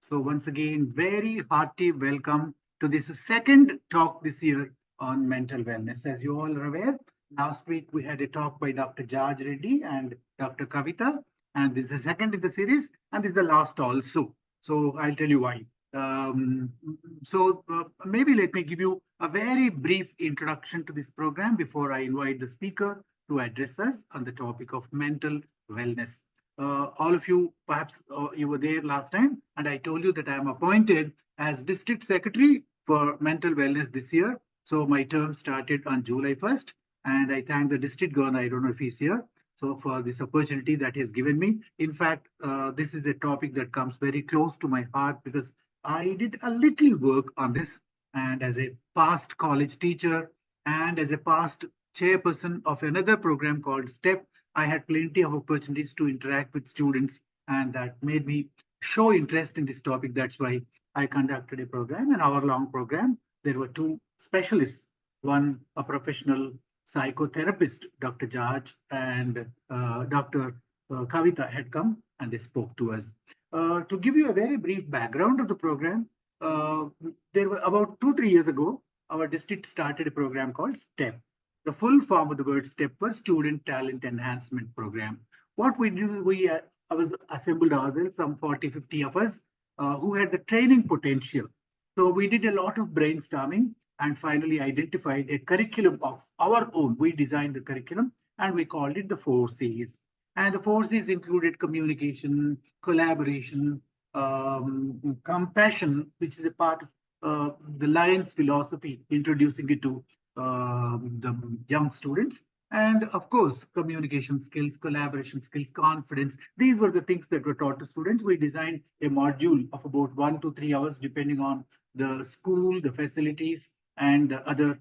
So once again, very hearty welcome to this second talk this year on mental wellness. As you all are aware, last week we had a talk by Dr. George Reddy and Dr. Kavita, and this is the second in the series, and this is the last also. So I'll tell you why. Um, Maybe let me give you a very brief introduction to this program before I invite the speaker to address us on the topic of mental wellness. All of you, perhaps you were there last time, and I told you that I am appointed as district secretary for mental wellness this year. So my term started on July 1st, and I thank the district governor. I don't know if he's here. So for this opportunity that he has given me. In fact, this is a topic that comes very close to my heart because I did a little work on this. And as a past college teacher and as a past chairperson of another program called STEP, I had plenty of opportunities to interact with students, and that made me show interest in this topic. That's why I conducted a program, an hour-long program. There were two specialists, one a professional psychotherapist, Dr. George, and Dr. Kavita had come and they spoke to us. To give you a very brief background of the program, uh, there were about 2, 3 years ago, our district started a program called STEP. The full form of the word STEP was Student Talent Enhancement Program. What we do, I was assembled ourselves, some 40, 50 of us, who had the training potential. So we did a lot of brainstorming and finally identified a curriculum of our own. We designed the curriculum and we called it the 4 C's. And the 4 C's included communication, collaboration, compassion, which is a part of the Lions philosophy, introducing it to the young students. And of course, communication skills, collaboration skills, confidence. These were the things that were taught to students. We designed a module of about 1 to 3 hours, depending on the school, the facilities, and the other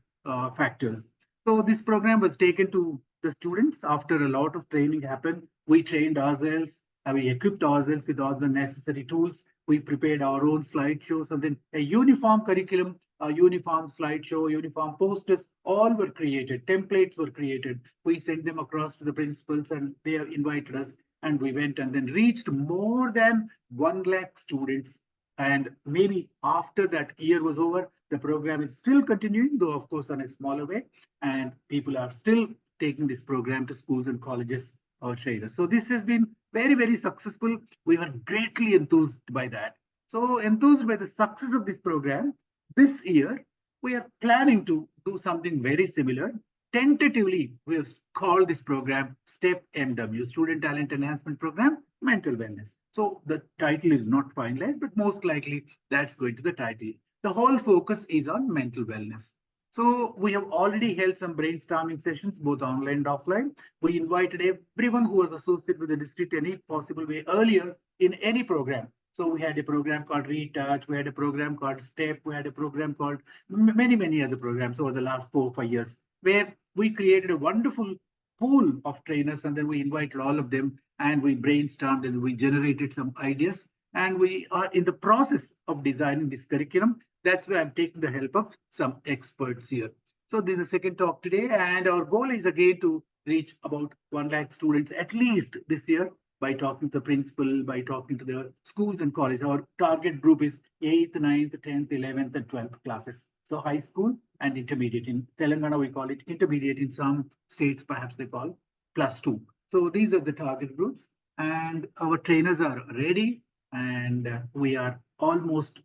factors. So this program was taken to the students after a lot of training happened. We trained ourselves, we equipped ourselves with all the necessary tools. We prepared our own slideshows and then a uniform curriculum, a uniform slideshow, uniform posters, all were created. Templates were created. We sent them across to the principals and they invited us and we went and then reached more than 1 lakh students. And maybe after that year was over, the program is still continuing, though of course on a smaller way. And people are still taking this program to schools and colleges or traders. So this has been very, very successful. We were greatly enthused by that. So enthused by the success of this program, this year, we are planning to do something very similar. Tentatively, we have called this program STEP MW, Student Talent Enhancement Program, Mental Wellness. So the title is not finalized, but most likely that's going to the title. The whole focus is on mental wellness. So we have already held some brainstorming sessions, both online and offline. We invited everyone who was associated with the district any possible way earlier in any program. So we had a program called Retouch, we had a program called STEP, we had a program called many, many other programs over the last 4 or 5 years, where we created a wonderful pool of trainers and then we invited all of them and we brainstormed and we generated some ideas. And we are in the process of designing this curriculum. That's why I'm taking the help of some experts here. So this is the second talk today, and our goal is again to reach about 1 lakh students at least this year by talking to the principal, by talking to the schools and colleges. Our target group is 8th, 9th, 10th, 11th, and 12th classes. So high school and intermediate. In Telangana, we call it intermediate. In some states, perhaps they call +2. So these are the target groups, and our trainers are ready, and we are almost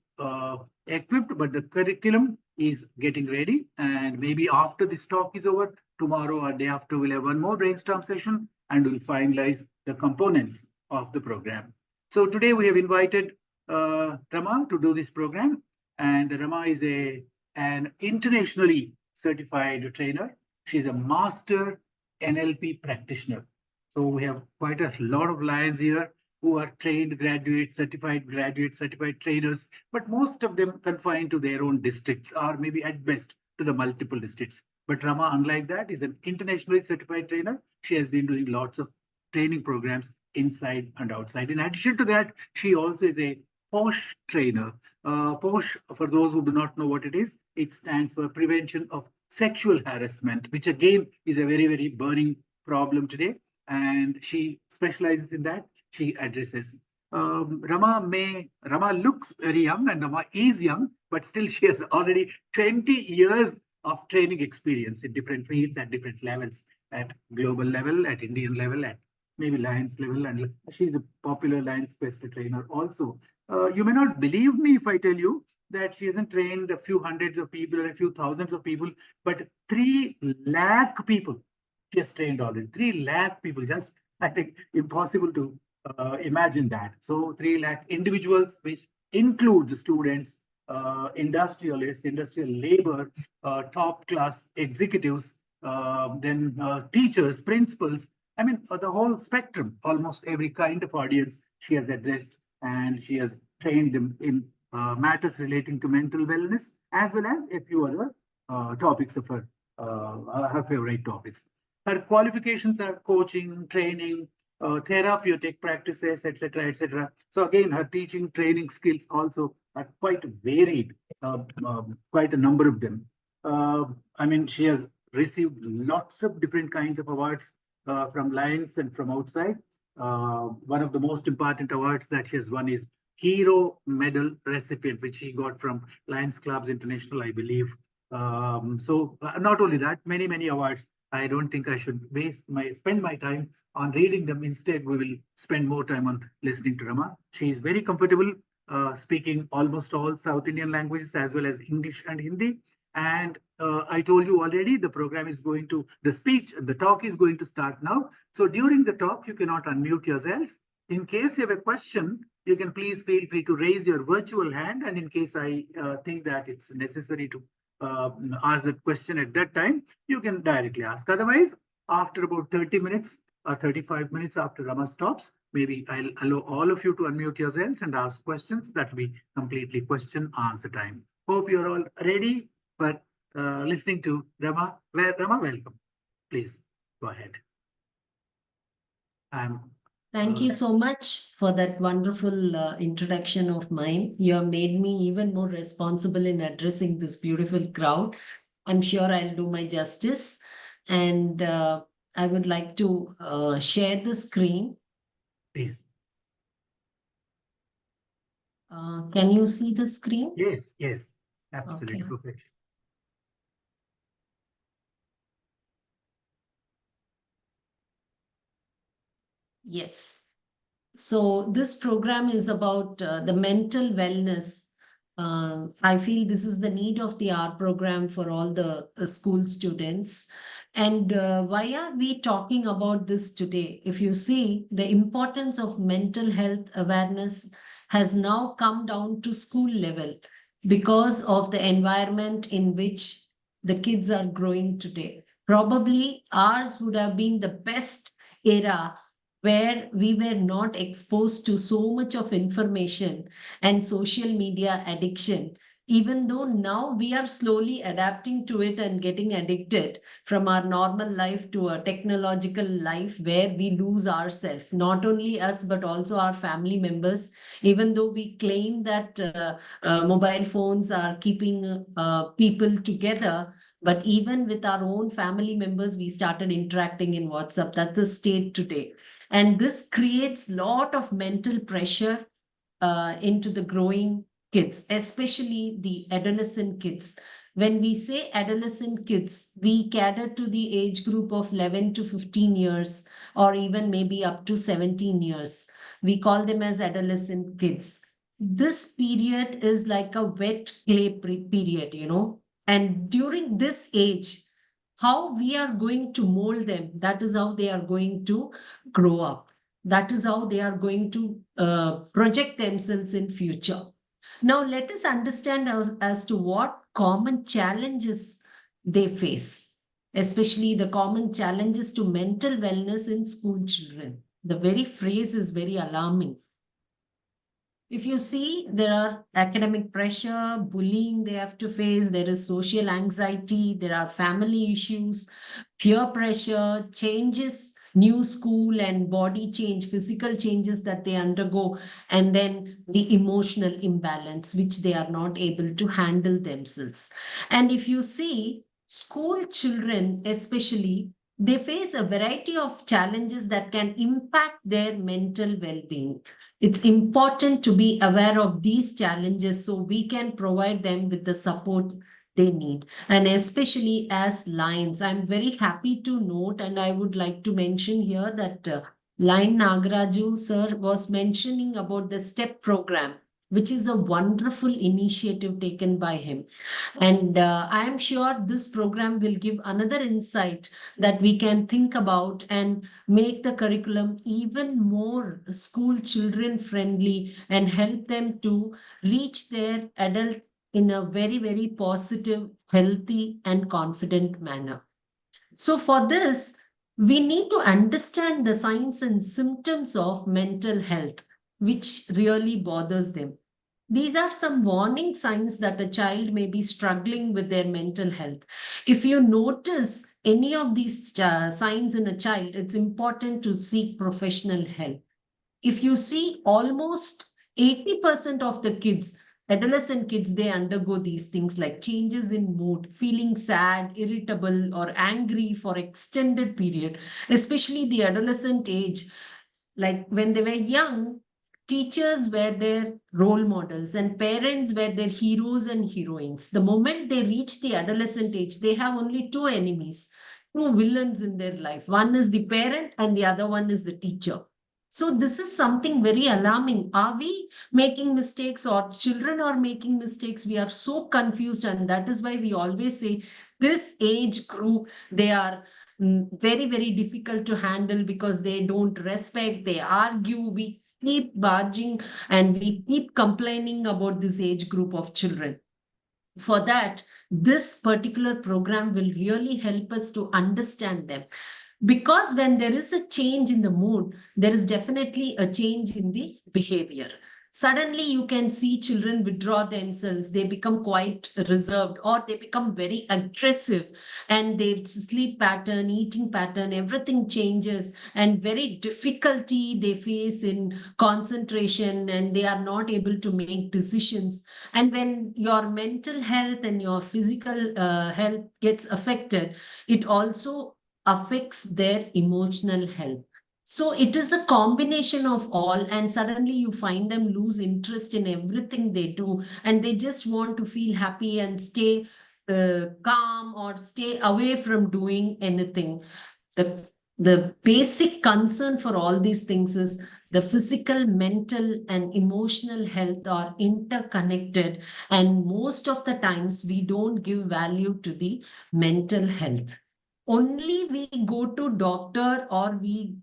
equipped, but the curriculum is getting ready. And maybe after this talk is over, tomorrow or day after, we'll have one more brainstorm session and we'll finalize the components of the program. So today we have invited Rama to do this program. And Rama is an internationally certified trainer. She's a master NLP practitioner. So we have quite a lot of lions here who are trained graduates, certified trainers, but most of them confined to their own districts or maybe at best to the multiple districts. But Rama, unlike that, is an internationally certified trainer. She has been doing lots of training programs inside and outside. In addition to that, she also is a POSH trainer. POSH, for those who do not know what it is, it stands for Prevention of Sexual Harassment, which again is a very, very burning problem today. And she specializes in that. She addresses. Rama looks very young, and Rama is young, but still she has already 20 years of training experience in different fields at different levels, at global level, at Indian level, at maybe Lions level, and she's a popular Lions Quest trainer also. You may not believe me if I tell you that she hasn't trained a few hundreds of people or a few thousands of people, but 3 lakh people she has trained already. 3 lakh people, just I think impossible to imagine that. So 3 lakh individuals, which includes students, industrialists, industrial labor, top class executives, then teachers, principals. I mean, the whole spectrum, almost every kind of audience she has addressed, and she has trained them in matters relating to mental wellness, as well as a few other topics of her favorite topics. Her qualifications are coaching, training, therapeutic practices, etc., etc. So again, her teaching, training skills also are quite varied, quite a number of them. I mean, she has received lots of different kinds of awards from Lions and from outside. One of the most important awards that she has won is Hero Medal recipient, which she got from Lions Clubs International, I believe. Not only that, many awards. I don't think I should spend my time on reading them. Instead, we will spend more time on listening to Rama. She is very comfortable speaking almost all South Indian languages as well as English and Hindi. And I told you already, the talk is going to start now. So during the talk, you cannot unmute yourselves. In case you have a question, you can please feel free to raise your virtual hand. And in case I think that it's necessary to ask that question at that time, you can directly ask. Otherwise, after about 30 minutes or 35 minutes after Rama stops, maybe I'll allow all of you to unmute yourselves and ask questions. That will be completely question answer time. Hope you're all ready for listening to Rama. Rama, welcome. Please go ahead. Thank you so much for that wonderful introduction of mine. You have made me even more responsible in addressing this beautiful crowd. I'm sure I'll do my justice. And I would like to share the screen. Please. Can you see the screen? Yes, yes, absolutely. Okay. Perfect. Yes. So this program is about the mental wellness. I feel this is the need of the hour program for all the school students. And why are we talking about this today? If you see, the importance of mental health awareness has now come down to school level because of the environment in which the kids are growing today. Probably ours would have been the best era where we were not exposed to so much of information and social media addiction, even though now we are slowly adapting to it and getting addicted from our normal life to a technological life where we lose ourselves, not only us, but also our family members, even though we claim that mobile phones are keeping people together. But even with our own family members, we started interacting in WhatsApp. That's the state today, and this creates lot of mental pressure into the growing kids, especially the adolescent kids. When we say adolescent kids, we cater to the age group of 11 to 15 years, or even maybe up to 17 years. We call them as adolescent kids. This period is like a wet clay period, and during this age, how we are going to mold them, that is how they are going to grow up. That is how they are going to project themselves in future. Now let us understand as to what common challenges they face, especially the common challenges to mental wellness in school children. The very phrase is very alarming. If you see, there are academic pressure, bullying they have to face, there is social anxiety, there are family issues, peer pressure, changes, new school and body change, physical changes that they undergo, and then the emotional imbalance, which they are not able to handle themselves. And if you see, school children, especially, They face a variety of challenges that can impact their mental well-being. It's important to be aware of these challenges so we can provide them with the support they need. And especially as Lions, I'm very happy to note, and I would like to mention here that Lion Nagaraju sir was mentioning about the STEP program, which is a wonderful initiative taken by him. And I am sure this program will give another insight that we can think about and make the curriculum even more school children friendly and help them to reach their adult in a very, very positive, healthy, and confident manner. So, for this, we need to understand the signs and symptoms of mental health, which really bothers them. These are some warning signs that a child may be struggling with their mental health. If you notice any of these signs in a child, it's important to seek professional help. If you see almost 80% of the kids, adolescent kids, they undergo these things like changes in mood, feeling sad, irritable, or angry for extended period, especially the adolescent age. Like when they were young, teachers were their role models and parents were their heroes and heroines. The moment they reach the adolescent age, they have only two enemies, two villains in their life. One is the parent and the other one is the teacher. So this is something very alarming. Are we making mistakes or children are making mistakes? We are so confused, and that is why we always say this age group, they are very, very difficult to handle because they don't respect, they argue, we keep barging and we keep complaining about this age group of children. For that, this particular program will really help us to understand them. Because when there is a change in the mood, there is definitely a change in the behavior. Suddenly, you can see children withdraw themselves, they become quite reserved, or they become very aggressive, and their sleep pattern, eating pattern, everything changes, and very difficulty they face in concentration, and they are not able to make decisions. And when your mental health and your physical health gets affected, it also affects their emotional health. So it is a combination of all, and suddenly you find them lose interest in everything they do, and they just want to feel happy and stay calm or stay away from doing anything. The basic concern for all these things is the physical, mental, and emotional health are interconnected, and most of the times we don't give value to the mental health. Only we go to doctor or we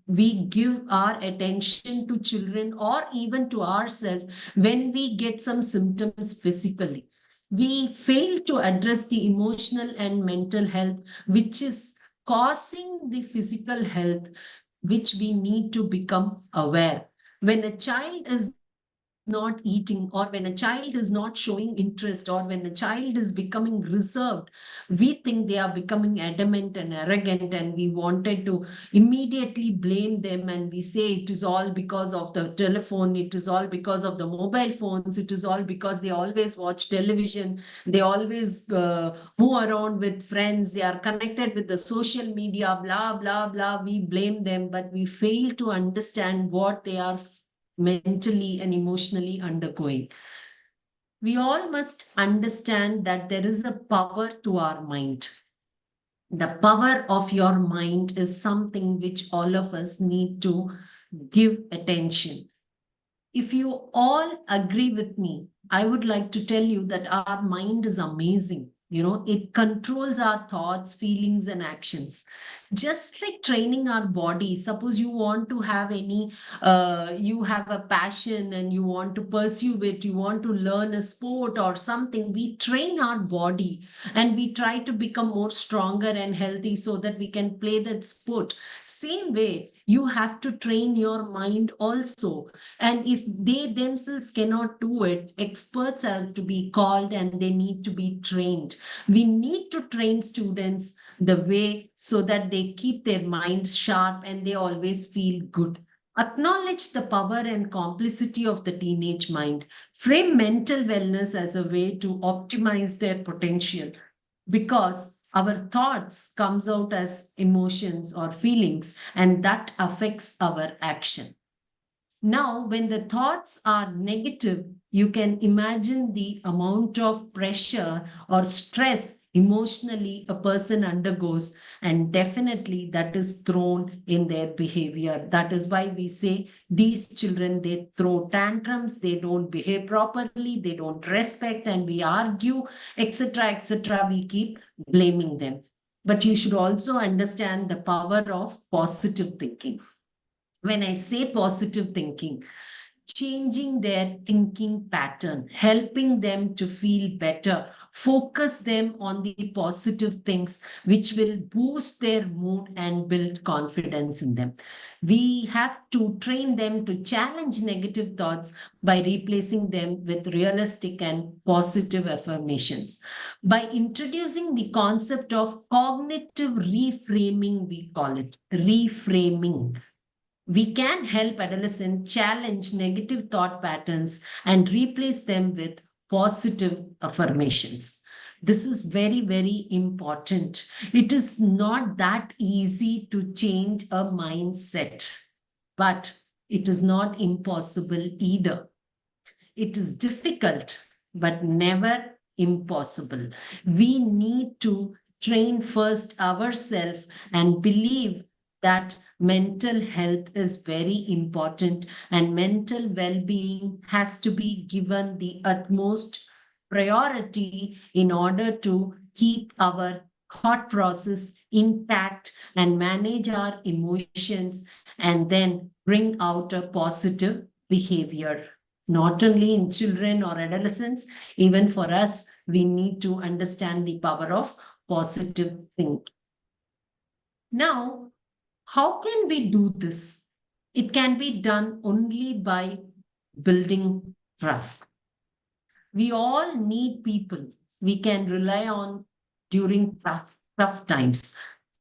give our attention to children or even to ourselves when we get some symptoms physically. We fail to address the emotional and mental health, which is causing the physical health, which we need to become aware. When a child is not eating, or when a child is not showing interest, or when a child is becoming reserved, we think they are becoming adamant and arrogant, and we wanted to immediately blame them, and we say it is all because of the telephone, it is all because of the mobile phones, it is all because they always watch television, they always move around with friends, they are connected with the social media, blah blah blah. We blame them, but we fail to understand what they are mentally and emotionally undergoing. We all must understand that there is a power to our mind. The power of your mind is something which all of us need to give attention. If you all agree with me, I would like to tell you that our mind is amazing. You know, it controls our thoughts, feelings, and actions. Just like training our body. Suppose you want to have you have a passion and you want to pursue it, you want to learn a sport or something. We train our body and we try to become more stronger and healthy so that we can play that sport. Same way, you have to train your mind also, and if they themselves cannot do it, experts have to be called and they need to be trained. We need to train students the way so that they keep their minds sharp and they always feel good. Acknowledge the power and complicity of the teenage mind. Frame mental wellness as a way to optimize their potential, because Our thoughts comes out as emotions or feelings, and that affects our action. Now, when the thoughts are negative, you can imagine the amount of pressure or stress emotionally a person undergoes, and definitely that is thrown in their behavior. That is why we say these children, they throw tantrums, they don't behave properly, they don't respect, and we argue, etc., etc. We keep blaming them. But you should also understand the power of positive thinking. When I say positive thinking, changing their thinking pattern, helping them to feel better, focus them on the positive things which will boost their mood and build confidence in them. We have to train them to challenge negative thoughts by replacing them with realistic and positive affirmations. By introducing the concept of cognitive reframing, we call it reframing, we can help adolescents challenge negative thought patterns and replace them with positive affirmations. This is very, very important. It is not that easy to change a mindset, but it is not impossible either. It is difficult, but never impossible. We need to train first ourselves and believe that mental health is very important, and mental well-being has to be given the utmost priority in order to keep our thought process intact and manage our emotions, and then bring out a positive behavior. Not only in children or adolescents, even for us, we need to understand the power of positive thinking. Now, how can we do this? It can be done only by building trust. We all need people we can rely on during tough times.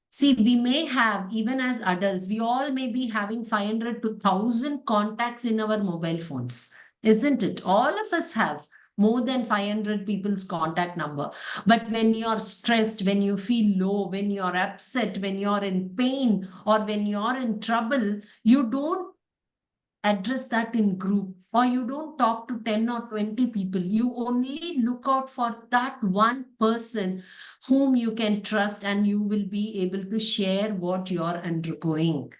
See, we may have, even as adults, we all may be having 500 to 1,000 contacts in our mobile phones, isn't it? All of us have more than 500 people's contact number. But when you're stressed, when you feel low, when you're upset, when you're in pain, or when you're in trouble, you don't address that in group, or you don't talk to 10 or 20 people. You only look out for that one person whom you can trust, and you will be able to share what you're undergoing.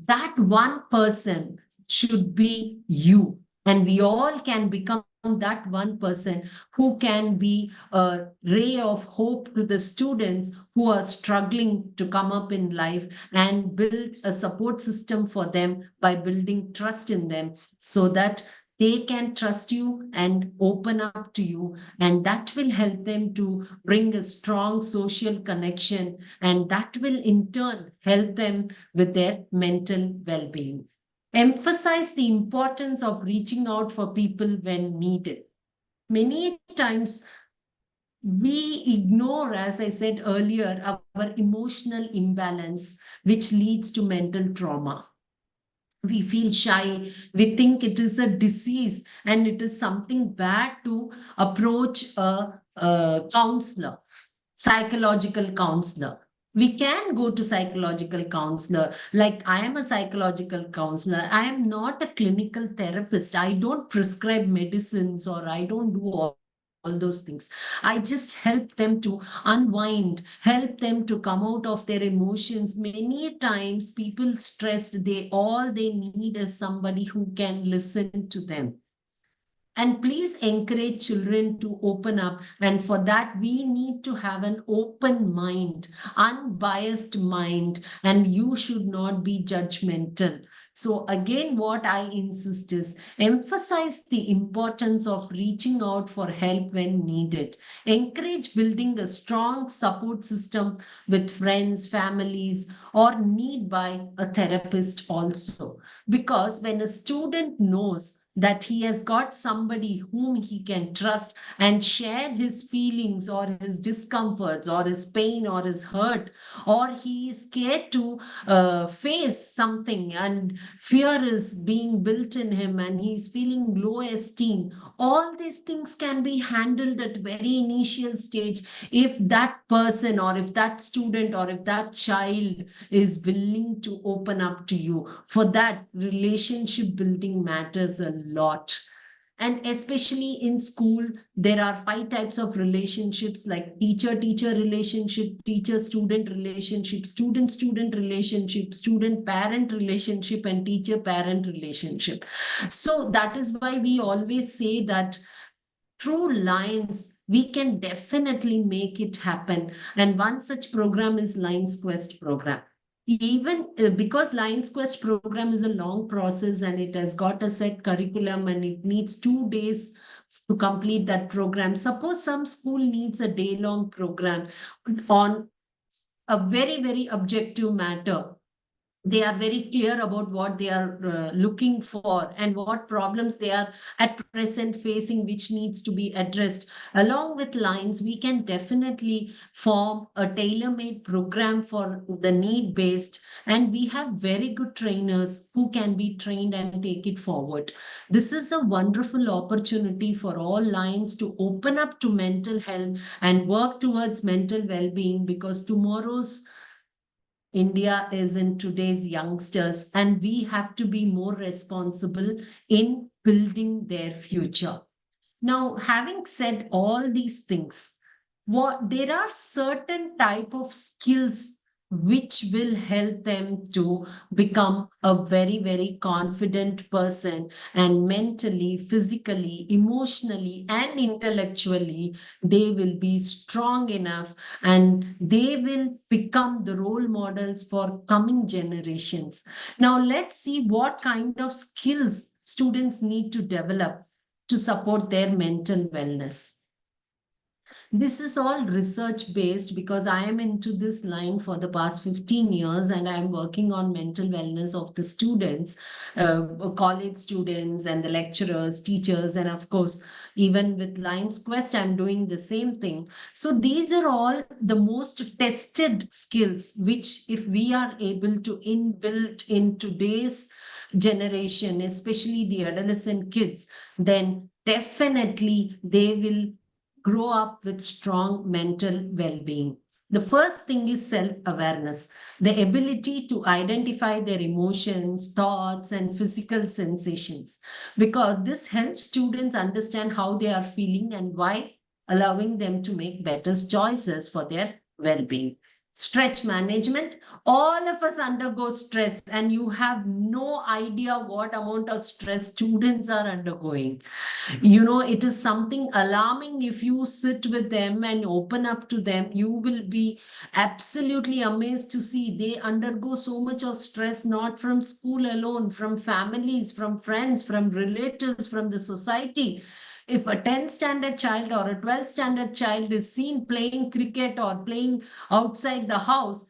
That one person should be you, and we all can become that one person who can be a ray of hope to the students who are struggling to come up in life, and build a support system for them by building trust in them, so that they can trust you and open up to you, and that will help them to bring a strong social connection, and that will in turn help them with their mental well-being. Emphasize the importance of reaching out for people when needed. Many times we ignore, as I said earlier, our emotional imbalance, which leads to mental trauma. We feel shy, we think it is a disease and it is something bad to approach a counselor, psychological counselor. We can go to psychological counselor. Like, I am a psychological counselor, I am not a clinical therapist, I don't prescribe medicines, or I don't do all those things. I just help them to unwind, help them to come out of their emotions. Many times people stressed, they all they need is somebody who can listen to them. And please encourage children to open up. And for that, we need to have an open mind, unbiased mind, and you should not be judgmental. So, again, what I insist is emphasize the importance of reaching out for help when needed. Encourage building a strong support system with friends, families, or need by a therapist also. Because when a student knows that he has got somebody whom he can trust and share his feelings or his discomforts or his pain or his hurt, or he is scared to face something and fear is being built in him and he's feeling low esteem, All these things can be handled at very initial stage if that person or if that student or if that child is willing to open up to you. For that, relationship building matters a lot. And especially in school, there are 5 types of relationships, like teacher-teacher relationship, teacher-student relationship, student-student relationship, student-parent relationship, and teacher-parent relationship. So that is why we always say that through Lions, we can definitely make it happen. And one such program is Lions Quest program. Even because Lions Quest program is a long process and it has got a set curriculum and it needs 2 days to complete that program. Suppose some school needs a day-long program on a very, very objective matter. They are very clear about what they are looking for and what problems they are at present facing, which needs to be addressed. Along with Lines, we can definitely form a tailor-made program for the need based, and we have very good trainers who can be trained and take it forward. This is a wonderful opportunity for all Lines to open up to mental health and work towards mental well-being, because tomorrow's India is in today's youngsters, and we have to be more responsible in building their future. Now, having said all these things, what there are certain type of skills which will help them to become a very, very confident person, and mentally, physically, emotionally, and intellectually, they will be strong enough and they will become the role models for coming generations. Now, let's see what kind of skills students need to develop to support their mental wellness. This is all research based because I am into this line for the past 15 years and I am working on mental wellness of the students, college students, and the lecturers, teachers, and of course, even with Lions Quest, I'm doing the same thing. So these are all the most tested skills, which, if we are able to inbuild in today's generation, especially the adolescent kids, then definitely they will grow up with strong mental well-being. The first thing is self-awareness, the ability to identify their emotions, thoughts, and physical sensations, because this helps students understand how they are feeling and why, allowing them to make better choices for their well-being. Stretch management. All of us undergo stress, and you have no idea what amount of stress students are undergoing. It is something alarming. If you sit with them and open up to them, you will be absolutely amazed to see they undergo so much of stress, not from school alone, from families, from friends, from relatives, from the society. If a 10th standard child or a 12th standard child is seen playing cricket or playing outside the house,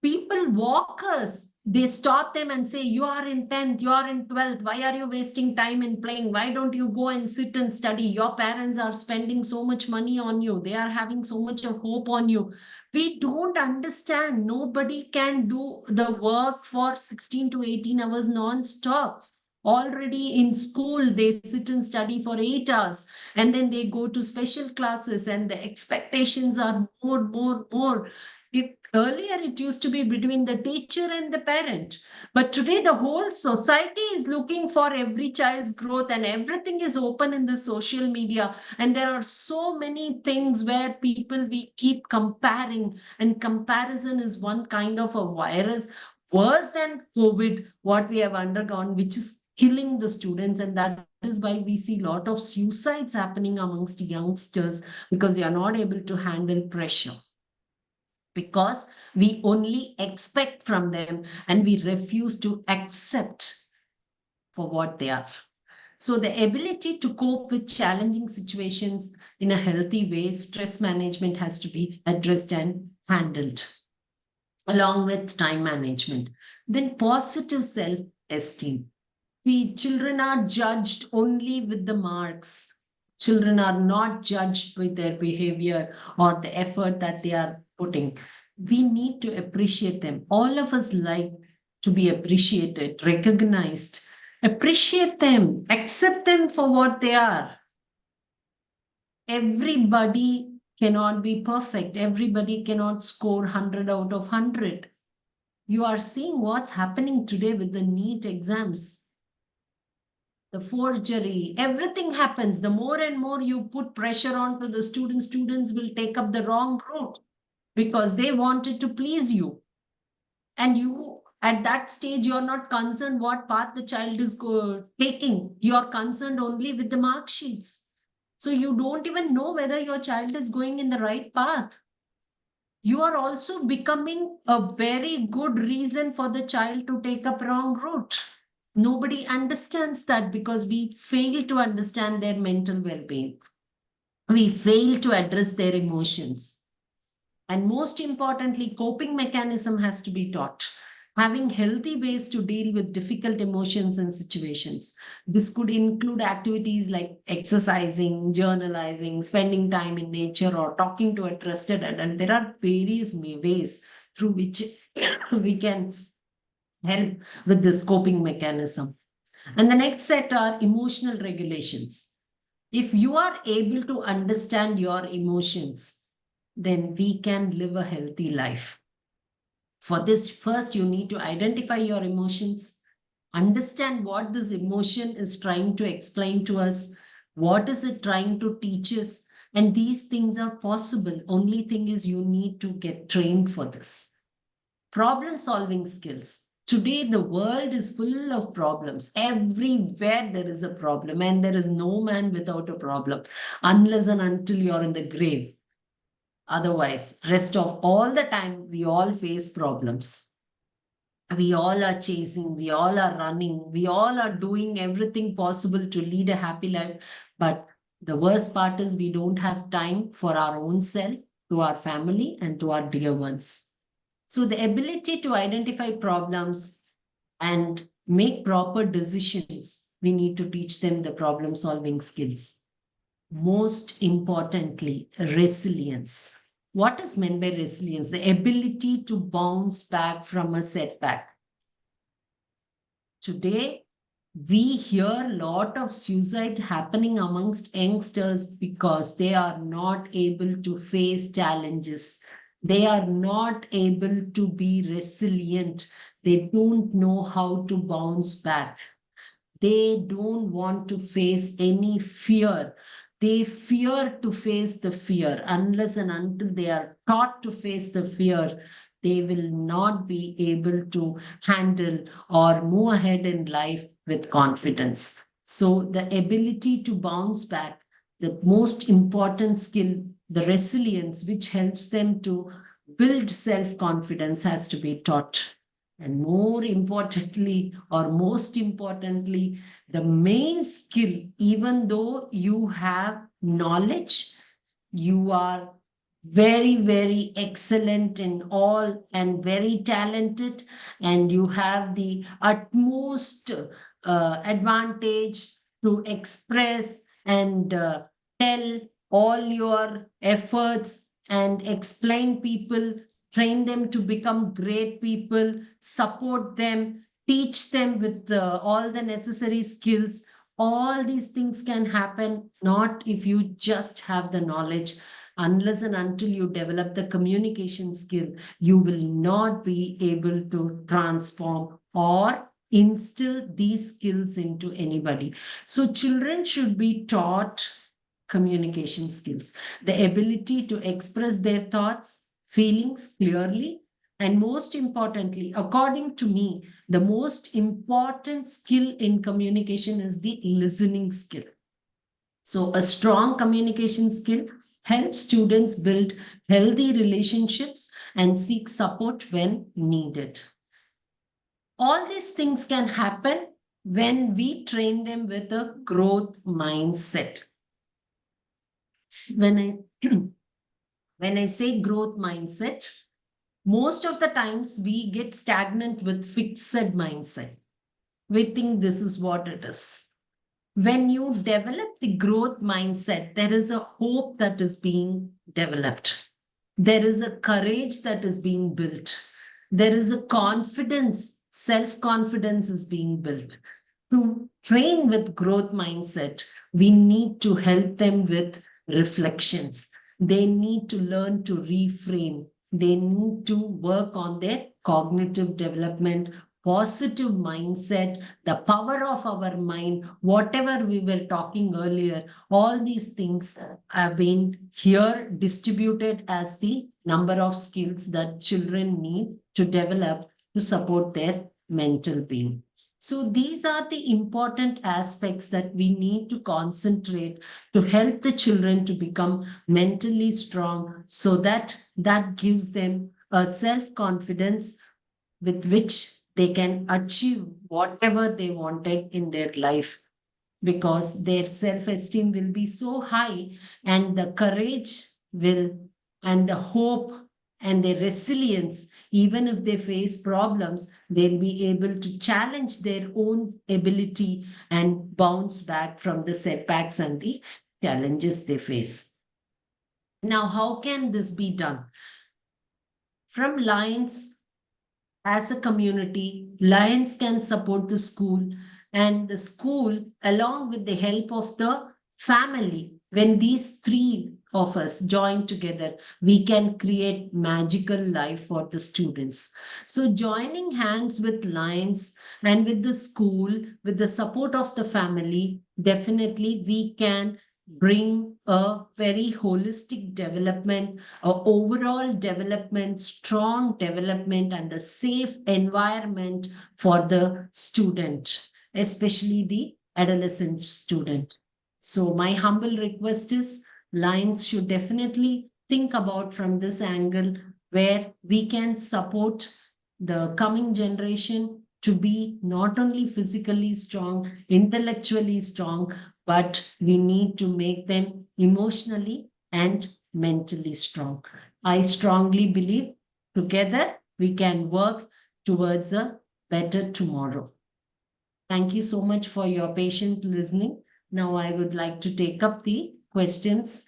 people, walkers, they stop them and say, you are in 10th, you are in 12th, why are you wasting time in playing? Why don't you go and sit and study? Your parents are spending so much money on you, they are having so much of hope on you. We don't understand. Nobody can do the work for 16 to 18 hours non-stop. Already in school, they sit and study for 8 hours, and then they go to special classes, and the expectations are more, more, more. Earlier, it used to be between the teacher and the parent. But today, the whole society is looking for every child's growth, and everything is open in the social media. And there are so many things where people, we keep comparing, and comparison is one kind of a virus worse than COVID, what we have undergone, which is killing the students. And that is why we see a lot of suicides happening amongst youngsters, because they are not able to handle pressure, because we only expect from them and we refuse to accept for what they are. So, the ability to cope with challenging situations in a healthy way, stress management has to be addressed and handled, along with time management. Then, positive self esteem. We children are judged only with the marks. Children are not judged with their behavior or the effort that they are putting. We need to appreciate them. All of us like to be appreciated, recognized. Appreciate them, accept them for what they are. Everybody cannot be perfect. Everybody cannot score 100 out of 100. You are seeing what's happening today with the NEET exams, the forgery, everything happens. The more and more you put pressure onto the students, students will take up the wrong route because they wanted to please you. And you, at that stage, you're not concerned what path the child is taking. You're concerned only with the mark sheets. So you don't even know whether your child is going in the right path. You are also becoming a very good reason for the child to take up wrong route. Nobody understands that because we fail to understand their mental well-being. We fail to address their emotions. And most importantly, coping mechanism has to be taught. Having healthy ways to deal with difficult emotions and situations. This could include activities like exercising, journalizing, spending time in nature, or talking to a trusted adult. There are various ways through which we can help with this coping mechanism. And the next set are emotional regulations. If you are able to understand your emotions, then we can live a healthy life. For this, first, you need to identify your emotions, understand what this emotion is trying to explain to us, what is it trying to teach us, and these things are possible. Only thing is, you need to get trained for this. Problem solving skills. Today, the world is full of problems. Everywhere there is a problem, and there is no man without a problem, unless and until you're in the grave. Otherwise, rest of all the time, we all face problems. We all are chasing, we all are running, we all are doing everything possible to lead a happy life. But the worst part is we don't have time for our own self, to our family, and to our dear ones. So, the ability to identify problems and make proper decisions, we need to teach them the problem solving skills. Most importantly, resilience. What is meant by resilience? The ability to bounce back from a setback. Today, we hear a lot of suicide happening amongst youngsters because they are not able to face challenges. They are not able to be resilient. They don't know how to bounce back. They don't want to face any fear. They fear to face the fear. Unless and until they are taught to face the fear, they will not be able to handle or move ahead in life with confidence. So, the ability to bounce back, the most important skill, the resilience, which helps them to build self confidence, has to be taught. And more importantly, or most importantly, the main skill, even though you have knowledge, you are very, very excellent in all and very talented, and you have the utmost advantage to express and tell all your efforts and explain people, train them to become great people, support them, teach them with all the necessary skills. All these things can happen not if you just have the knowledge. Unless and until you develop the communication skill, you will not be able to transform or instill these skills into anybody. So, children should be taught communication skills, the ability to express their thoughts, feelings clearly. And most importantly, according to me, the most important skill in communication is the listening skill. So, a strong communication skill helps students build healthy relationships and seek support when needed. All these things can happen when we train them with a growth mindset. When I when I say growth mindset, most of the times we get stagnant with fixed mindset. We think this is what it is. When you develop the growth mindset, there is a hope that is being developed. There is a courage that is being built. There is a confidence, self confidence is being built. To train with growth mindset, we need to help them with reflections. They need to learn to reframe. They need to work on their cognitive development, positive mindset, the power of our mind, whatever we were talking earlier. All these things have been here distributed as the number of skills that children need to develop to support their mental being. So these are the important aspects that we need to concentrate to help the children to become mentally strong, so that that gives them a self confidence with which they can achieve whatever they wanted in their life, because their self esteem will be so high, and the courage will, and the hope and their resilience, even if they face problems, they'll be able to challenge their own ability and bounce back from the setbacks and the challenges they face. Now, how can this be done? From Lions, as a community, Lions can support the school, and the school, along with the help of the family, when these three of us join together, we can create magical life for the students. So, joining hands with Lions and with the school, with the support of the family, definitely we can bring a very holistic development, a overall development, strong development, and a safe environment for the student, especially the adolescent student. So my humble request is, Lions should definitely think about from this angle, where we can support the coming generation to be not only physically strong, intellectually strong, but we need to make them emotionally and mentally strong. I strongly believe together we can work towards a better tomorrow. Thank you so much for your patient listening. Now I would like to take up the questions.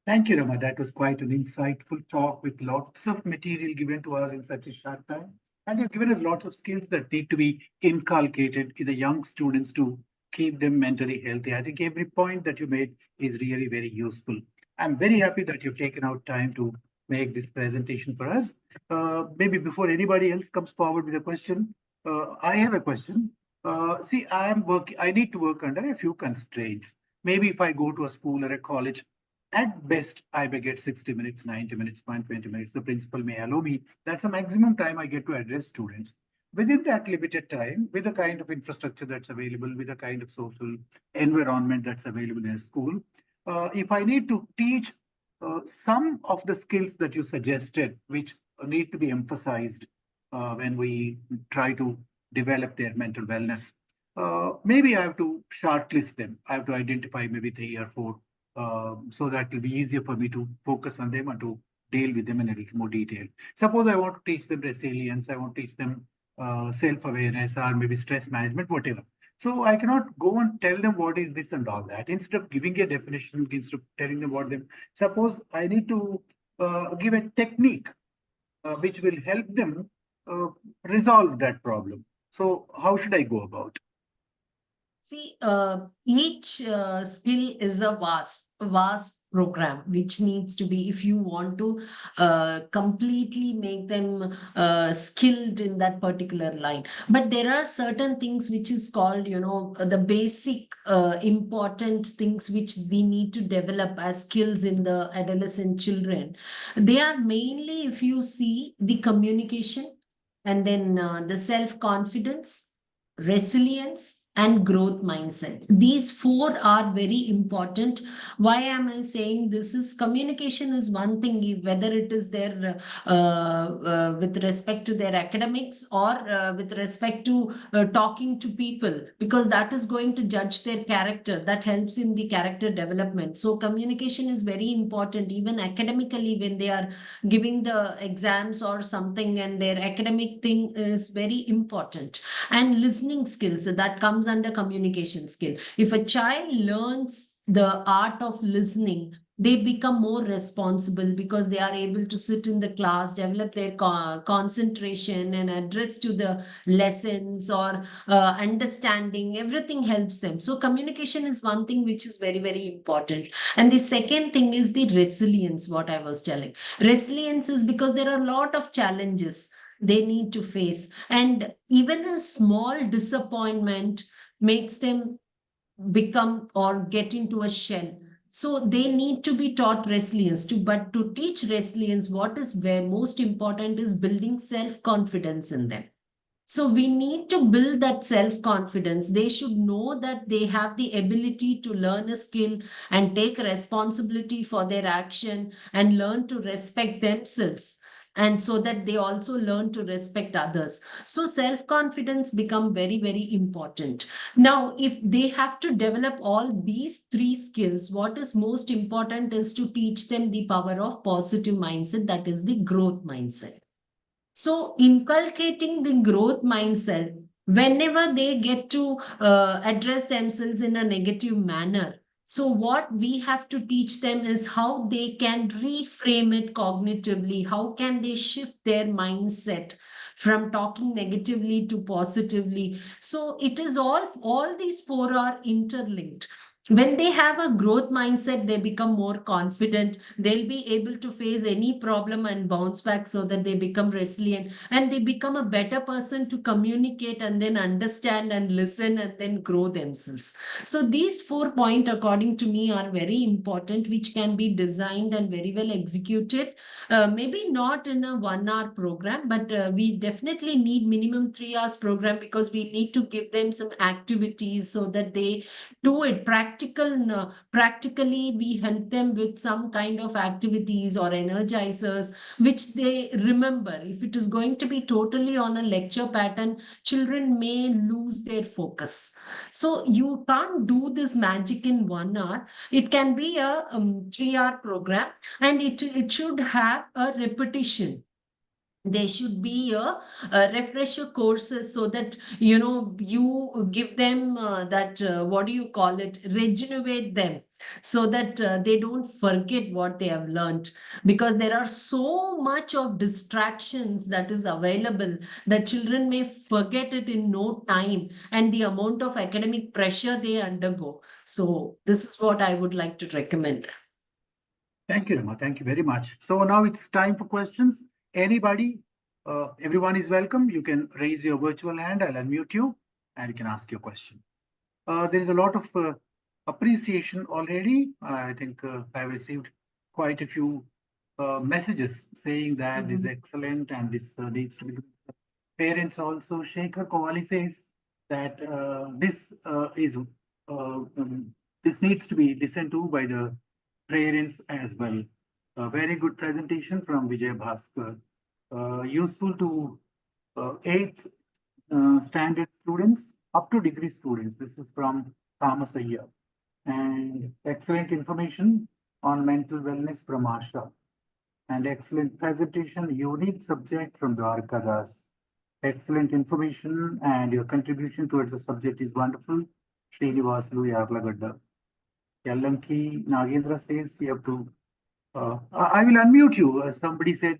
Thank you, Rama. That was quite an insightful talk with lots of material given to us in such a short time. And you've given us lots of skills that need to be inculcated in the young students to keep them mentally healthy. I think every point that you made is really very useful. I'm very happy that you've taken out time to make this presentation for us. Maybe before anybody else comes forward with a question, I have a question. See, I need to work under a few constraints. Maybe if I go to a school or a college, at best, I may get 60 minutes, 90 minutes, 120 minutes. The principal may allow me. That's the maximum time I get to address students. Within that limited time, with the kind of infrastructure that's available, with the kind of social environment that's available in a school, if I need to teach some of the skills that you suggested, which need to be emphasized when we try to develop their mental wellness, maybe I have to shortlist them. I have to identify maybe 3 or 4, so that it will be easier for me to focus on them and to deal with them in a little more detail. Suppose I want to teach them resilience, I want to teach them self-awareness or maybe stress management, whatever. So I cannot go and tell them what is this and all that. Instead of giving a definition, instead of telling them what them, suppose I need to give a technique which will help them uh, resolve that problem. So how should I go about? See, each skill is a vast program which needs to be, if you want to completely make them skilled in that particular line. But there are certain things which is called, the basic important things which we need to develop as skills in the adolescent children. They are mainly, if you see, the communication, and then the self confidence, resilience, and growth mindset. These four are very important. Why am I saying this? Is communication is one thing, whether it is their with respect to their academics, or with respect to talking to people, because that is going to judge their character. That helps in the character development. So communication is very important, even academically, when they are giving the exams or something, and their academic thing is very important. And listening skills, that comes under communication skill. If a child learns the art of listening, they become more responsible because they are able to sit in the class, develop their concentration and address to the lessons or understanding. Everything helps them. So communication is one thing which is very, very important. And the second thing is the resilience, what I was telling. Resilience is because there are a lot of challenges they need to face. And even a small disappointment makes them become or get into a shell. So they need to be taught resilience to, but to teach resilience, what is where most important is building self-confidence in them. So we need to build that self confidence. They should know that they have the ability to learn a skill and take responsibility for their action and learn to respect themselves. And so that they also learn to respect others. So self confidence become very, very important. Now, if they have to develop all these three skills, what is most important is to teach them the power of positive mindset, that is the growth mindset. So, inculcating the growth mindset whenever they get to address themselves in a negative manner. So, what we have to teach them is how they can reframe it cognitively, how can they shift their mindset from talking negatively to positively. So, it is all these four are interlinked. When they have a growth mindset, they become more confident. They'll be able to face any problem and bounce back so that they become resilient and they become a better person to communicate and then understand and listen and then grow themselves. So these 4 points, according to me, are very important, which can be designed and very well executed. Maybe not in a 1 hour program, but we definitely need minimum 3 hours program because we need to give them some activities so that they do it practical. No, practically we help them with some kind of activities or energizers which they remember. If it is going to be totally on a lecture pattern, children may lose their focus. So you can't do this magic in 1 hour. It can be a 3 hour program, and it should have a repetition. There should be a refresher courses so that you give them that what do you call it, regenerate them, so that they don't forget what they have learned, because there are so much of distractions that is available that children may forget it in no time, and the amount of academic pressure they undergo. So this is what I would like to recommend. Thank you, Rama. Thank you very much. So now it's time for questions. Anybody, everyone is welcome. You can raise your virtual hand. I'll unmute you and you can ask your question. There is a lot of appreciation already. I think I've received quite a few messages saying that this is excellent and this needs to be. Parents also, Shekhar Kowali says that this needs to be listened to by the parents as well. A very good presentation from Vijay Bhaskar. Useful to 8th standard students up to degree students. This is from Thomas Ayyar. And excellent information on mental wellness from Asha. And excellent presentation, unique subject from Dwarka Das. Excellent information and your contribution towards the subject is wonderful. Srinivasulu Yarlagadda. Yallanki Nagendra says you have to. I will unmute you. Somebody said,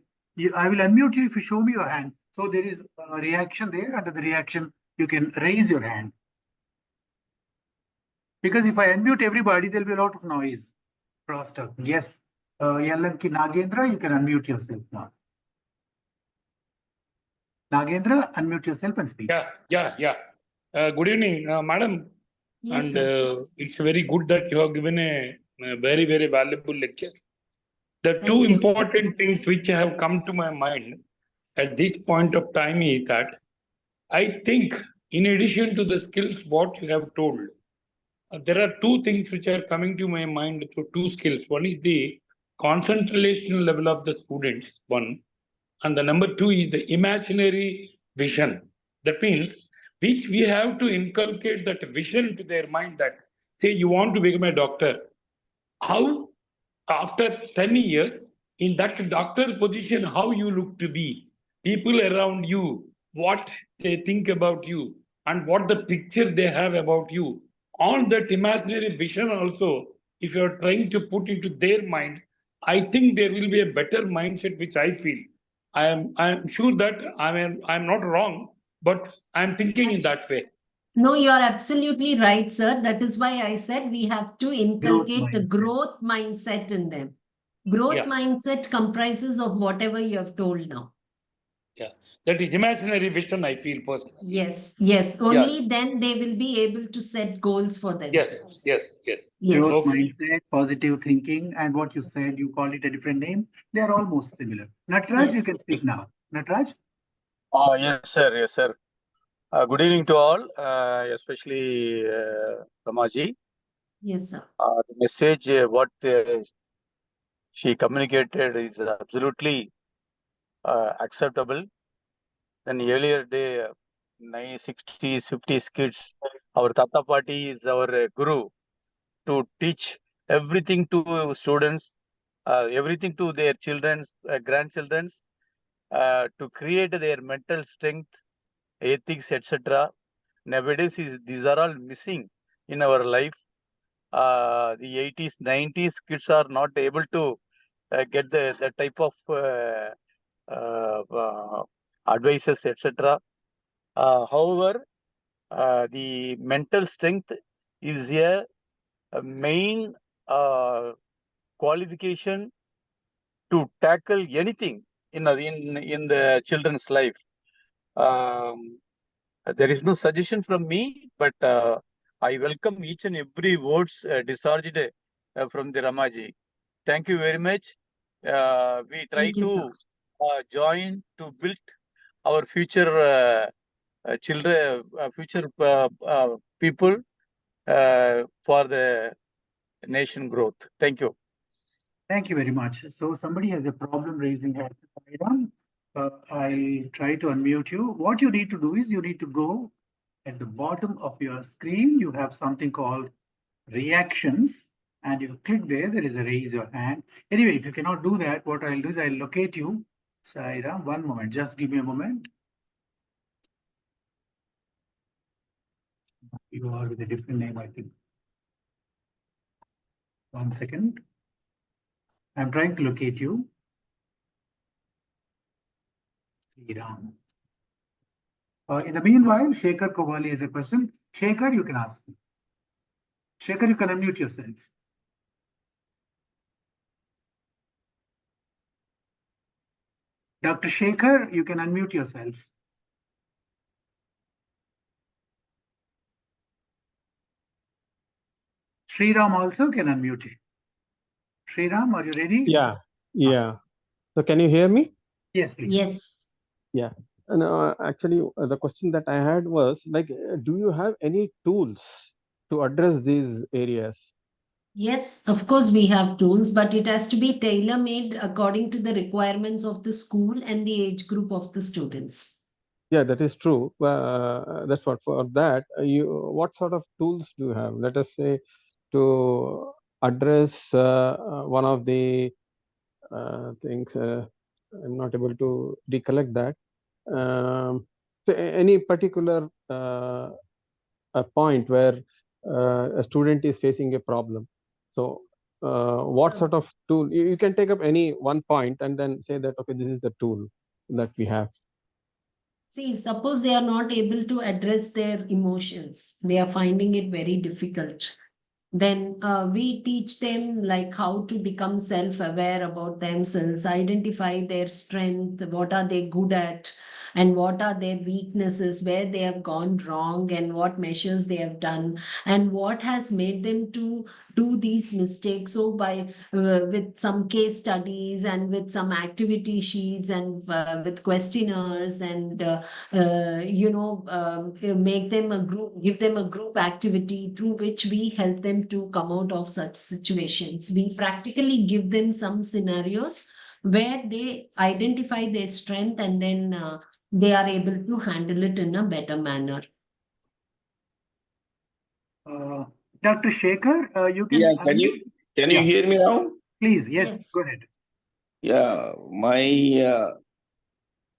I will unmute you if you show me your hand. So there is a reaction there. Under the reaction, you can raise your hand. Because if I unmute everybody, there'll be a lot of noise. Crosstalk. Yes. Yallanki Nagendra, you can unmute yourself now. Nagendra, unmute yourself and speak. Yeah. Good evening, madam. Yes, and sir. it's very good that you have given a very, very valuable lecture. The Thank two you. important things which have come to my mind at this point of time is that I think, in addition to the skills what you have told, there are two things which are coming to my mind through two skills. One is the concentration level of the students, one, and the number two is the imaginary vision. That means, which we have to inculcate that vision to their mind that, say, you want to become a doctor. How, after 10 years, in that doctor position, how you look to be, people around you, what they think about you, and what the picture they have about you. on that imaginary vision also, if you are trying to put into their mind, I think there will be a better mindset, which I feel. I am sure that I'm not wrong, but I'm thinking in that way. No, you are absolutely right, sir. That is why I said we have to Growth inculcate the mindset. growth mindset in them. Growth Yeah. mindset comprises of whatever you have told now. Yeah, that is imaginary vision, I feel personally. Yes, yes. Only then they will be able to set goals for Yes, themselves. yes, yes. Yes. Growth Okay. mindset, positive thinking, and what you said, you call it a different name. They are almost similar. Natraj, you Yes. can speak now. Natraj? Yes, sir. Yes, sir. Good evening to all, especially Ramaji. Yes, sir. The message what she communicated is absolutely acceptable. Then earlier day, 60s, 50s kids, our Tata Party is our guru to teach everything to students, everything to their children's, grandchildren's, to create their mental strength, ethics, etc. Nowadays, these are all missing in our life. The 80s, 90s kids are not able to get the type of advices, etc. However, the mental strength is a main qualification to tackle anything in the children's life. There is no suggestion from me, but I welcome each and every words discharged from the Ramaji. Thank you very much. We try Thank you, sir. to join to build our future children, future people for the nation growth. Thank you. Thank you very much. So somebody has a problem raising hand. Sairam, I'll try to unmute you. What you need to do is you need to go at the bottom of your screen. You have something called reactions, and you click there. There is a raise your hand. Anyway, if you cannot do that, what I'll do is I'll locate you. Sairam, one moment. Just give me a moment. You are with a different name, I think. 1 second. I'm trying to locate you. Sriram. In the meanwhile, Shekhar Kovali has a question. Shekhar, you can ask me. Shekhar, you can unmute yourself. Dr. Shekhar, you can unmute yourself. Sriram also can unmute it. Sriram, are you ready? Yeah, yeah. So can you hear me? Yes, please. Yes. Yeah. And actually, the question that I had was like, do you have any tools to address these areas? Yes, of course, we have tools, but it has to be tailor-made according to the requirements of the school and the age group of the students. Yeah, that is true. That's what for that. What sort of tools do you have? Let us say to address one of the things. I'm not able to recollect that. So any particular a point where a student is facing a problem. So what sort of tool, you can take up any one point and then say that, okay, this is the tool that we have. See, suppose they are not able to address their emotions, they are finding it very difficult. Then we teach them like how to become self-aware about themselves, identify their strength, what are they good at, and what are their weaknesses, where they have gone wrong, and what measures they have done, and what has made them to do these mistakes. So by with some case studies and with some activity sheets and with questionnaires and make them a group, give them a group activity through which we help them to come out of such situations. We practically give them some scenarios where they identify their strength and then they are able to handle it in a better manner. Dr. Shekhar, you can Yeah, unmute. can you Yeah. hear me now? Please, yes, Yes. go ahead. Yeah, my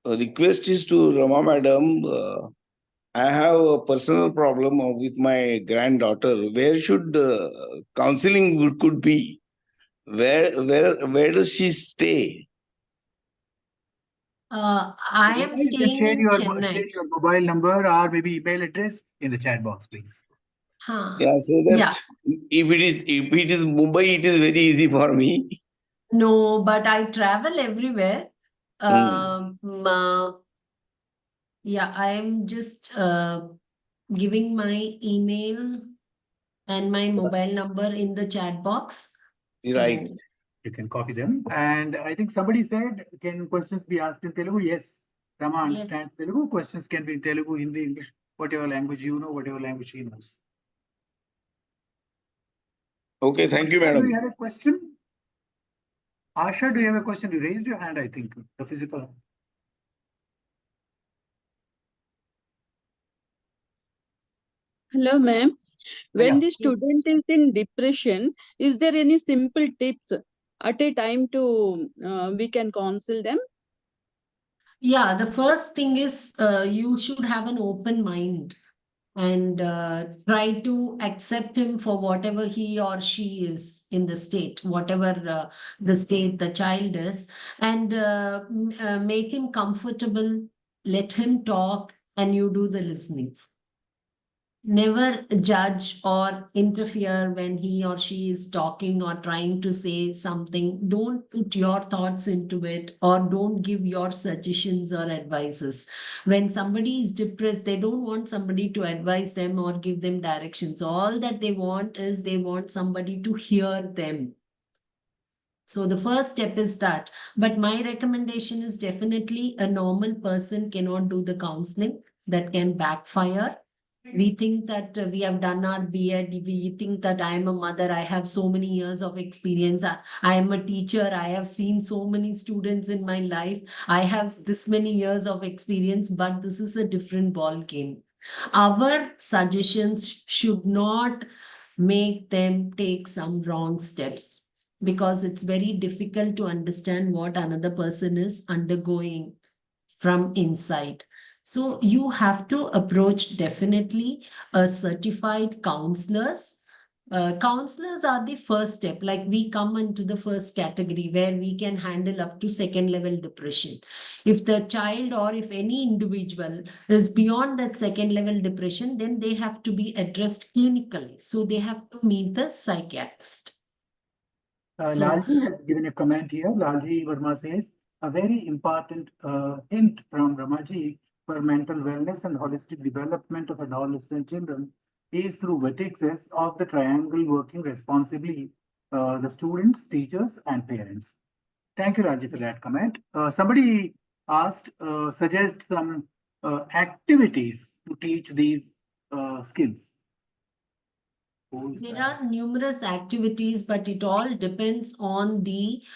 request is to Rama Madam. I have a personal problem with my granddaughter. Where should counseling could be? Where does she stay? I am You can staying in Chennai. share your mobile number or maybe email address in the chat box, please. Huh. Yeah, so Yeah. that if it is Mumbai, it is very easy for me. No, but I travel everywhere. Mm. Yeah, I am just giving my email and my mobile number in the chat box. Right. So, You can copy them. And I think somebody said, can questions be asked in Telugu? Yes. Rama understands yes. Telugu. Questions can be in Telugu, Hindi, English, whatever language you know, whatever language he knows. Okay, thank you, Asha, do madam. you have a question? Asha, do you have a question? You raised your hand, I think, the physical. Hello, ma'am. When Yeah. the Yes. student is in depression, is there any simple tips at a time to we can counsel them? Yeah, the first thing is you should have an open mind and try to accept him for whatever he or she is in the state, whatever the state the child is, and make him comfortable, let him talk, and you do the listening. Never judge or interfere when he or she is talking or trying to say something. Don't put your thoughts into it or don't give your suggestions or advices. When somebody is depressed, they don't want somebody to advise them or give them directions. All that they want is they want somebody to hear them. So the first step is that. But my recommendation is definitely a normal person cannot do the counseling. That can backfire. We think that we have done our B.Ed. We think that I am a mother. I have so many years of experience. I am a teacher. I have seen so many students in my life. I have this many years of experience, but this is a different ball game. Our suggestions should not make them take some wrong steps because it's very difficult to understand what another person is undergoing from inside. So you have to approach definitely a certified counselors. Counselors are the first step. Like we come into the first category where we can handle up to second level depression. If the child or if any individual is beyond that second level depression, then they have to be addressed clinically. So they have to meet the psychiatrist. So Lalji has given a comment here. Lalji Verma says, a very important hint from Ramaji for mental wellness and holistic development of adolescent children is through vertices of the triangle working responsibly, the students, teachers, and parents. Thank you, Raji, for that yes. comment. Somebody asked, suggest some activities to teach these skills. Who is There that? are numerous activities, but it all depends on these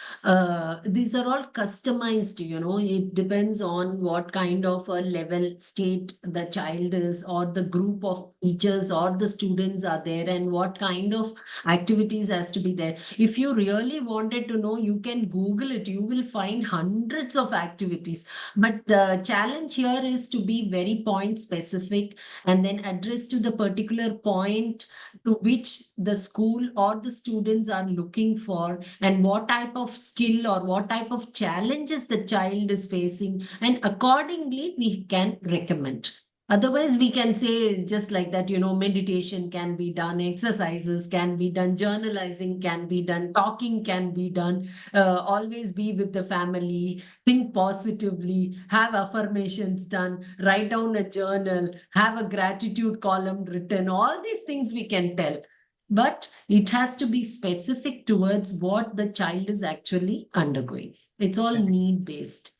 are all customized, it depends on what kind of a level state the child is, or the group of teachers or the students are there, and what kind of activities has to be there. If you really wanted to know, you can Google it. You will find hundreds of activities. But the challenge here is to be very point specific and then address to the particular point to which the school or the students are looking for, and what type of skill or what type of challenges the child is facing, and accordingly we can recommend. Otherwise we can say just like that, meditation can be done, exercises can be done, journalizing can be done, talking can be done, always be with the family, think positively, have affirmations done, write down a journal, have a gratitude column written. All these things we can tell. But it has to be specific towards what the child is actually undergoing. It's all need based.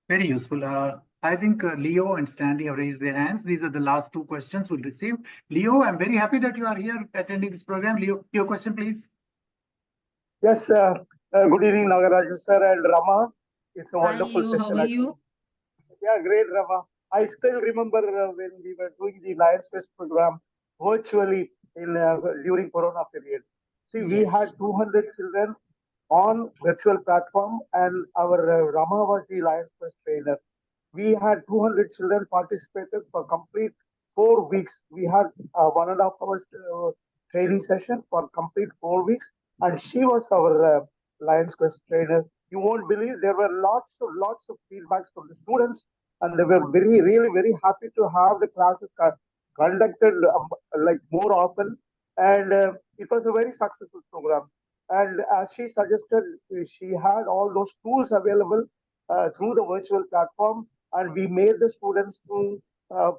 Very useful. I think Leo and Stanley have raised their hands. These are the last two questions we'll receive. Leo, I'm very happy that you are here attending this program. Leo, your question, please. Yes, good evening, Nagaraj sir and Rama. It's a Hi wonderful Leo, how session. are you? Yeah, great, Rama. I still remember when we were doing the Lions Fest program virtually during Corona period. See, we had Yes. 200 children on virtual platform, and our Rama was the Lions Fest trainer. We had 200 children participated for complete 4 weeks. We had 1.5 hours training session for complete 4 weeks, and she was our Lions Quest trainer. You won't believe there were lots of feedbacks from the students, and they were really very happy to have the classes conducted like more often, and it was a very successful program. And as she suggested, she had all those tools available through the virtual platform, and we made the students to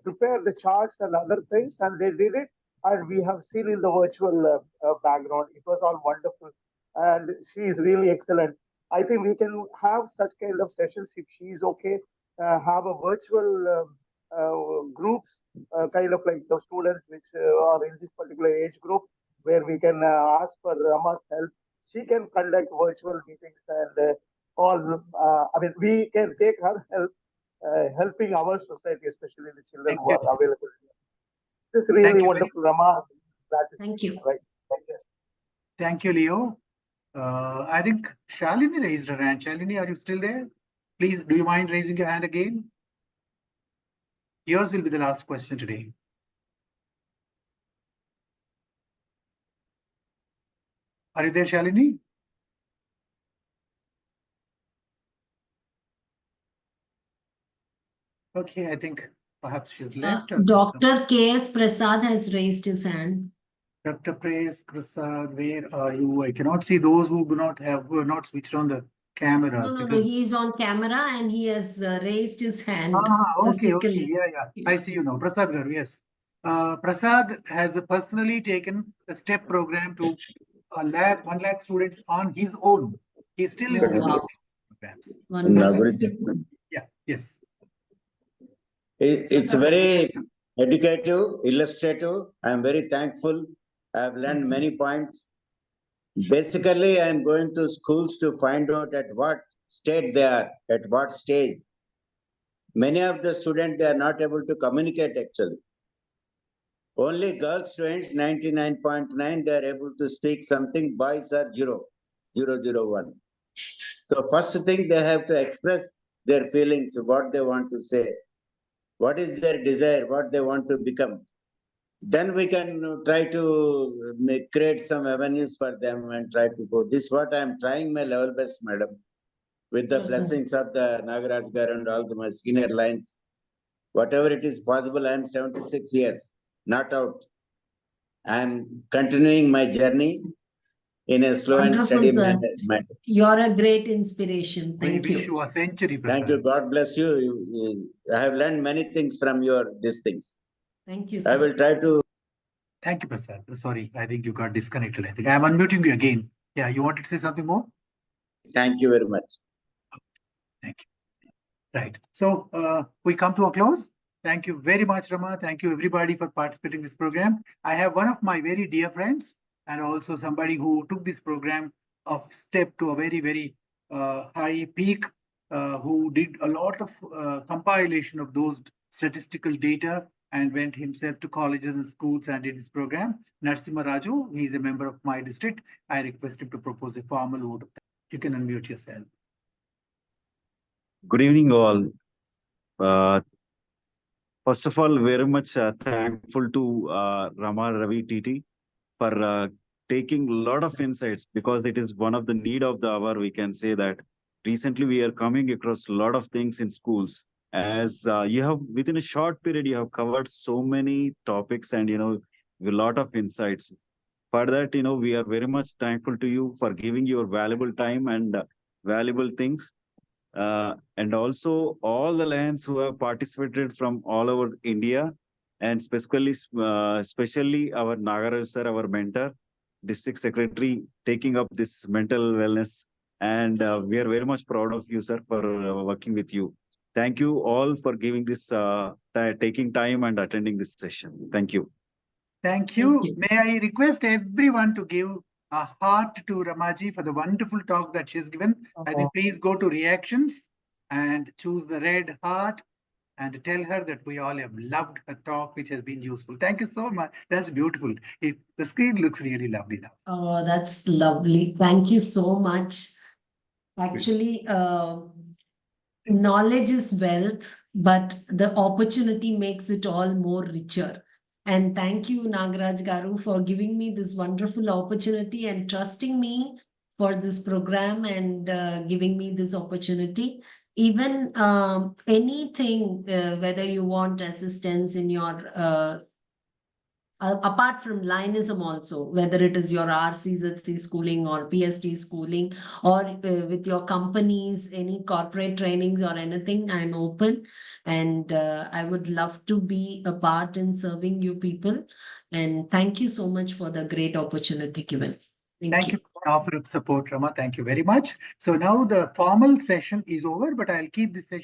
prepare the charts and other things, and they did it. And we have seen in the virtual background, it was all wonderful, and she is really excellent. I think we can have such kind of sessions if she is okay. Have a virtual groups, kind of like the students which are in this particular age group, where we can ask for Rama's help. She can conduct virtual meetings and all. I mean, we can take her help, helping our society, especially the children Thank who you. are available. It's really Thank you very wonderful, Rama. That is Thank you. right. Thank you. Thank you, Leo. I think Shalini raised her hand. Shalini, are you still there? Please, do you mind raising your hand again? Yours will be the last question today. Are you there, Shalini? Okay, I think perhaps she's left. Dr. K.S. Prasad has raised his hand. Dr. Praise Prasad, where are you? I cannot see those who are not switched on the cameras. No, because... he's on camera and he has raised his hand Okay. physically. Yeah. I see you now. Prasad Garu, yes. Prasad has personally taken a STEP program to 1 lakh students on his own. He still is Oh, doing wow. programs. Wonderful. Yeah, yes. It's very educative, illustrative. I'm very thankful. I've learned many points. Basically, I'm going to schools to find out at what state they are, at what stage. Many of the students, they are not able to communicate actually. Only girl students, 99.9, they are able to speak something. Boys are 0.001. So first thing, they have to express their feelings, what they want to say, what is their desire, what they want to become. Then we can try to create some avenues for them and try to go. This is what I'm trying my level best, madam. With the blessings of the Nagaraj Gar and all my senior lines. Whatever it is possible, I'm 76 years, not out. I'm continuing my journey in a slow and steady manner. You're a great inspiration. Thank you. We wish you a century, Prasad. Thank you. God bless you. I have learned many things from these things. Thank you, sir. I will try to. Thank you, Prasad. Sorry, I think you got disconnected. I think I'm unmuting you again. Yeah, you wanted to say something more? Thank you very much. Thank you. Right. So we come to a close. Thank you very much, Rama. Thank you, everybody, for participating in this program. I have one of my very dear friends and also somebody who took this program of STEP to a very high peak, who did a lot of compilation of those statistical data and went himself to colleges and schools and did this program. Narasimha Raju, he is a member of my district. I request him to propose a formal vote of thanks. You can unmute yourself. Good evening, all. First of all, very much thankful to Rama Ravi TT for taking a lot of insights, because it is one of the need of the hour. We can say that recently we are coming across a lot of things in schools. As you have, within a short period, you have covered so many topics and, a lot of insights. For that, we are very much thankful to you for giving your valuable time and valuable things. And also all the lands who have participated from all over India, and especially our Nagaraj sir, our mentor, district secretary, taking up this mental wellness. And we are very much proud of you, sir, for working with you. Thank you all for giving this, taking time and attending this session. Thank you. Thank you. May I request everyone to give a heart to Ramaji for the wonderful talk that she's given. I think please go to reactions and choose the red heart and tell her that we all have loved her talk, which has been useful. Thank you so much. That's beautiful. The screen looks really lovely now. Oh, that's lovely. Thank you so much. Actually, knowledge is wealth. but the opportunity makes it all more richer. And thank you, Nagaraj Garu, for giving me this wonderful opportunity and trusting me for this program and giving me this opportunity. Even anything, whether you want assistance in your apart from Lionism also, whether it is your RCZC schooling or PST schooling or with your companies, any corporate trainings or anything, I'm open. And I would love to be a part in serving you people. And thank you so much for the great opportunity given. Thank you for the offer of support, Rama. Thank you very much. So now the formal session is over, but I'll keep this session